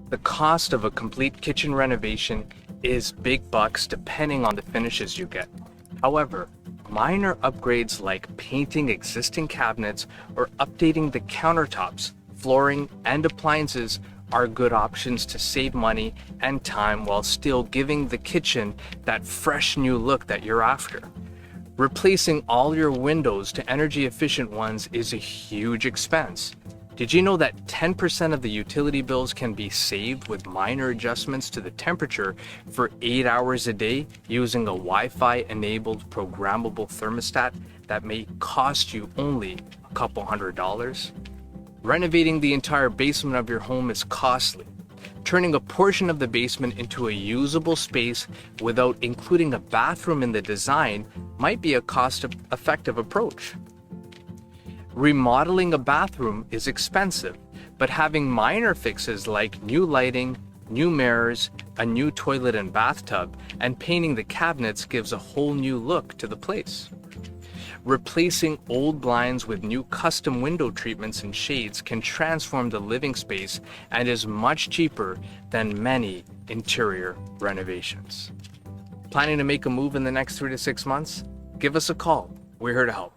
The cost of a complete kitchen renovation is big bucks depending on the finishes you get. However, minor upgrades like painting existing cabinets or updating the countertops, flooring, and appliances are good options to save money and time while still giving the kitchen that fresh new look that you're after. Replacing all your windows to energy efficient ones is a huge expense. Did you know that 10% of the utility bills can be saved with minor adjustments to the temperature for 8 hours a day using a Wi-Fi enabled programmable thermostat that may cost you only a couple $100s? Renovating the entire basement of your home is costly. Turning a portion of the basement into a usable space without including a bathroom in the design might be a cost-effective approach. Remodeling a bathroom is expensive, but having minor fixes like new lighting, new mirrors, a new toilet and bathtub, and painting the cabinets gives a whole new look to the place. Replacing old blinds with new custom window treatments and shades can transform the living space and is much cheaper than many interior renovations. Planning to make a move in the next 3 to 6 months? Give us a call. We're here to help.